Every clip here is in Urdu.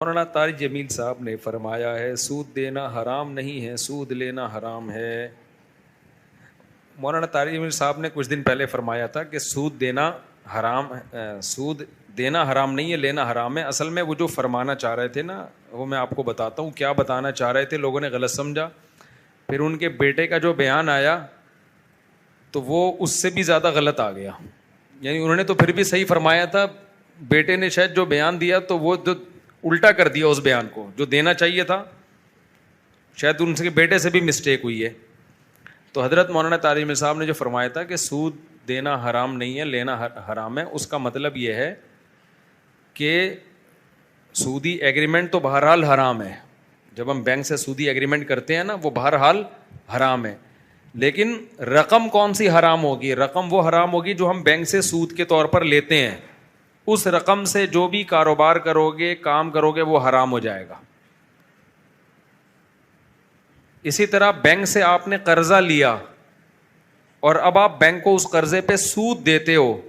مولانا طارق جمیل صاحب نے فرمایا ہے سود دینا حرام نہیں ہے، سود لینا حرام ہے۔ مولانا طارق جمیل صاحب نے کچھ دن پہلے فرمایا تھا کہ سود دینا حرام نہیں ہے، لینا حرام ہے۔ اصل میں وہ جو فرمانا چاہ رہے تھے نا، وہ میں آپ کو بتاتا ہوں کیا بتانا چاہ رہے تھے، لوگوں نے غلط سمجھا۔ پھر ان کے بیٹے کا جو بیان آیا تو وہ اس سے بھی زیادہ غلط آ گیا، یعنی انہوں نے تو پھر بھی صحیح فرمایا تھا، بیٹے نے شاید جو بیان دیا تو وہ جو الٹا کر دیا اس بیان کو، جو دینا چاہیے تھا شاید ان کے بیٹے سے بھی مسٹیک ہوئی ہے۔ تو حضرت مولانا طارق جمیل صاحب نے جو فرمایا تھا کہ سود دینا حرام نہیں ہے، لینا حرام ہے، اس کا مطلب یہ ہے کہ سودی ایگریمنٹ تو بہرحال حرام ہے۔ جب ہم بینک سے سودی ایگریمنٹ کرتے ہیں نا، وہ بہرحال حرام ہے، لیکن رقم کون سی حرام ہوگی؟ رقم وہ حرام ہوگی جو ہم بینک سے سود کے طور پر لیتے ہیں، اس رقم سے جو بھی کاروبار کرو گے، کام کرو گے، وہ حرام ہو جائے گا۔ اسی طرح بینک سے آپ نے قرضہ لیا اور اب آپ بینک کو اس قرضے پہ سود دیتے ہو،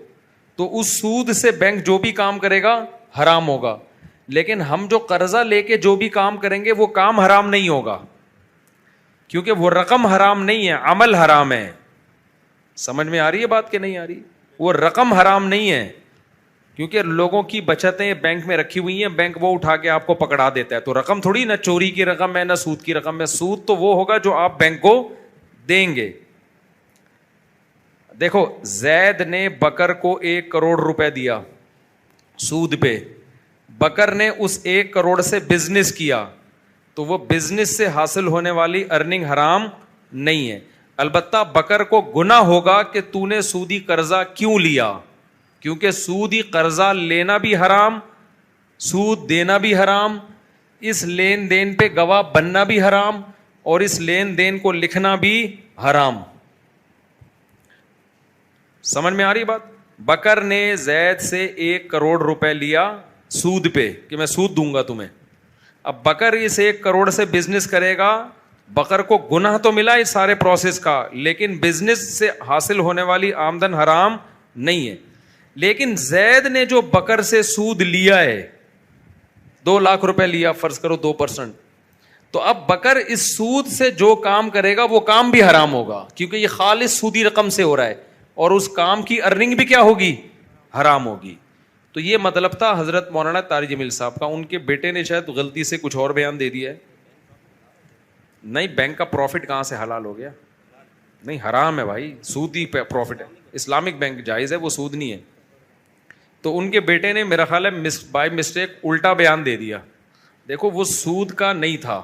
تو اس سود سے بینک جو بھی کام کرے گا حرام ہوگا، لیکن ہم جو قرضہ لے کے جو بھی کام کریں گے وہ کام حرام نہیں ہوگا، کیونکہ وہ رقم حرام نہیں ہے، عمل حرام ہے۔ سمجھ میں آ رہی ہے بات کہ نہیں آ رہی؟ وہ رقم حرام نہیں ہے، کیونکہ لوگوں کی بچتیں بینک میں رکھی ہوئی ہیں، بینک وہ اٹھا کے آپ کو پکڑا دیتا ہے، تو رقم تھوڑی نہ چوری کی رقم ہے نہ سود کی رقم ہے۔ سود تو وہ ہوگا جو آپ بینک کو دیں گے۔ دیکھو، زید نے بکر کو 1 کروڑ روپے دیا سود پہ، بکر نے اس 1 کروڑ سے بزنس کیا، تو وہ بزنس سے حاصل ہونے والی ارننگ حرام نہیں ہے۔ البتہ بکر کو گناہ ہوگا کہ تو نے سودی قرضہ کیوں لیا، کیونکہ سودی قرضہ لینا بھی حرام، سود دینا بھی حرام، اس لین دین پہ گواہ بننا بھی حرام، اور اس لین دین کو لکھنا بھی حرام۔ سمجھ میں آ رہی بات؟ بکر نے زید سے 1 کروڑ روپے لیا سود پہ کہ میں سود دوں گا تمہیں۔ اب بکر اس 1 کروڑ سے بزنس کرے گا، بکر کو گناہ تو ملا اس سارے پروسیس کا، لیکن بزنس سے حاصل ہونے والی آمدن حرام نہیں ہے۔ لیکن زید نے جو بکر سے سود لیا ہے، 2 لاکھ روپے لیا، فرض کرو 2%، تو اب بکر اس سود سے جو کام کرے گا وہ کام بھی حرام ہوگا، کیونکہ یہ خالص سودی رقم سے ہو رہا ہے، اور اس کام کی ارننگ بھی کیا ہوگی؟ حرام ہوگی۔ تو یہ مطلب تھا حضرت مولانا طارق جمیل صاحب کا۔ ان کے بیٹے نے شاید غلطی سے کچھ اور بیان دے دیا ہے۔ نہیں، بینک کا پروفٹ کہاں سے حلال ہو گیا؟ نہیں، حرام ہے بھائی، سودی پروفٹ ہے، اسلامک بینک جائز ہے، وہ سود نہیں ہے۔ تو ان کے بیٹے نے میرا خیال ہے بائی مسٹیک الٹا بیان دے دیا۔ دیکھو، وہ سود کا نہیں تھا،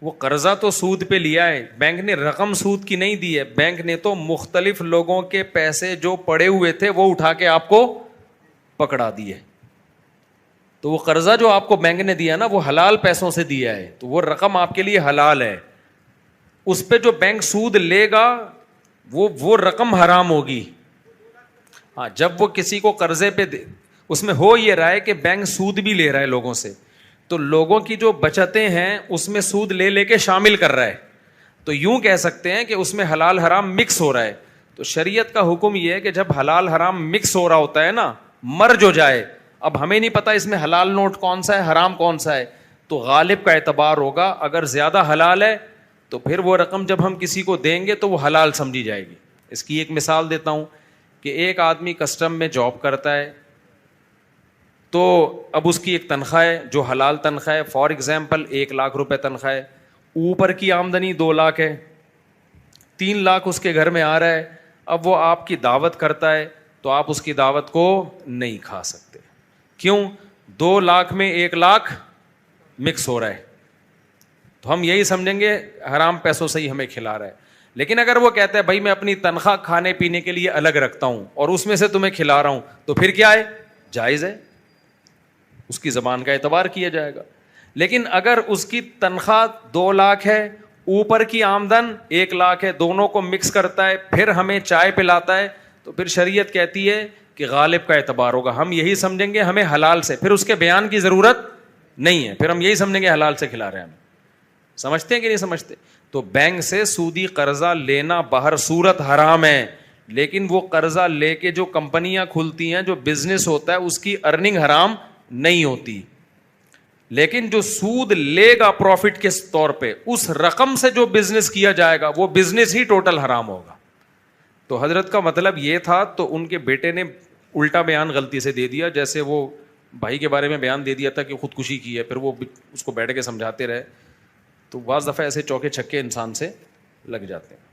وہ قرضہ تو سود پہ لیا ہے، بینک نے رقم سود کی نہیں دی ہے، بینک نے تو مختلف لوگوں کے پیسے جو پڑے ہوئے تھے وہ اٹھا کے آپ کو پکڑا دیے۔ تو وہ قرضہ جو آپ کو بینک نے دیا نا، وہ حلال پیسوں سے دیا ہے، تو وہ رقم آپ کے لیے حلال ہے، اس پہ جو بینک سود لے گا وہ رقم حرام ہوگی۔ ہاں، جب وہ کسی کو قرضے پہ اس میں ہو یہ رہا ہے کہ بینک سود بھی لے رہا ہے لوگوں سے، تو لوگوں کی جو بچتیں ہیں اس میں سود لے لے کے شامل کر رہا ہے، تو یوں کہہ سکتے ہیں کہ اس میں حلال حرام مکس ہو رہا ہے۔ تو شریعت کا حکم یہ ہے کہ جب حلال حرام مکس ہو رہا ہوتا ہے نا، مرج ہو جائے، اب ہمیں نہیں پتا اس میں حلال نوٹ کون سا ہے، حرام کون سا ہے، تو غالب کا اعتبار ہوگا، اگر زیادہ حلال ہے تو پھر وہ رقم جب ہم کسی کو دیں گے تو وہ حلال سمجھی جائے گی۔ اس کی ایک مثال دیتا ہوں کہ ایک آدمی کسٹم میں جاب کرتا ہے، تو اب اس کی ایک تنخواہ ہے جو حلال تنخواہ ہے، فار ایگزامپل 1 لاکھ روپے تنخواہ ہے، اوپر کی آمدنی 2 لاکھ ہے، 3 لاکھ اس کے گھر میں آ رہا ہے۔ اب وہ آپ کی دعوت کرتا ہے تو آپ اس کی دعوت کو نہیں کھا سکتے، کیوں؟ 2 لاکھ میں 1 لاکھ مکس ہو رہا ہے، تو ہم یہی سمجھیں گے حرام پیسوں سے ہی ہمیں کھلا رہا ہے۔ لیکن اگر وہ کہتا ہے بھائی میں اپنی تنخواہ کھانے پینے کے لیے الگ رکھتا ہوں اور اس میں سے تمہیں کھلا رہا ہوں، تو پھر کیا ہے؟ جائز ہے، اس کی زبان کا اعتبار کیا جائے گا۔ لیکن اگر اس کی تنخواہ 2 لاکھ ہے، اوپر کی آمدن 1 لاکھ ہے، دونوں کو مکس کرتا ہے، پھر ہمیں چائے پلاتا ہے، تو پھر شریعت کہتی ہے کہ غالب کا اعتبار ہوگا، ہم یہی سمجھیں گے ہمیں حلال سے، پھر اس کے بیان کی ضرورت نہیں ہے، پھر ہم یہی سمجھیں گے حلال سے کھلا رہے ہیں ہم۔ سمجھتے ہیں کہ نہیں سمجھتے؟ تو بینک سے سودی قرضہ لینا بہر صورت حرام ہے، لیکن وہ قرضہ لے کے جو کمپنیاں کھلتی ہیں، جو بزنس ہوتا ہے، اس کی ارننگ حرام نہیں ہوتی۔ لیکن جو سود لے گا پروفٹ کے طور پہ, اس رقم سے جو بزنس کیا جائے گا وہ بزنس ہی ٹوٹل حرام ہوگا. تو حضرت کا مطلب یہ تھا, تو ان کے بیٹے نے الٹا بیان غلطی سے دے دیا, جیسے وہ بھائی کے بارے میں بیان دے دیا تھا کہ خودکشی کی ہے, پھر وہ اس کو بیٹھ کے سمجھاتے رہے. تو بعض دفعہ ایسے چوکے چھکے انسان سے لگ جاتے ہیں.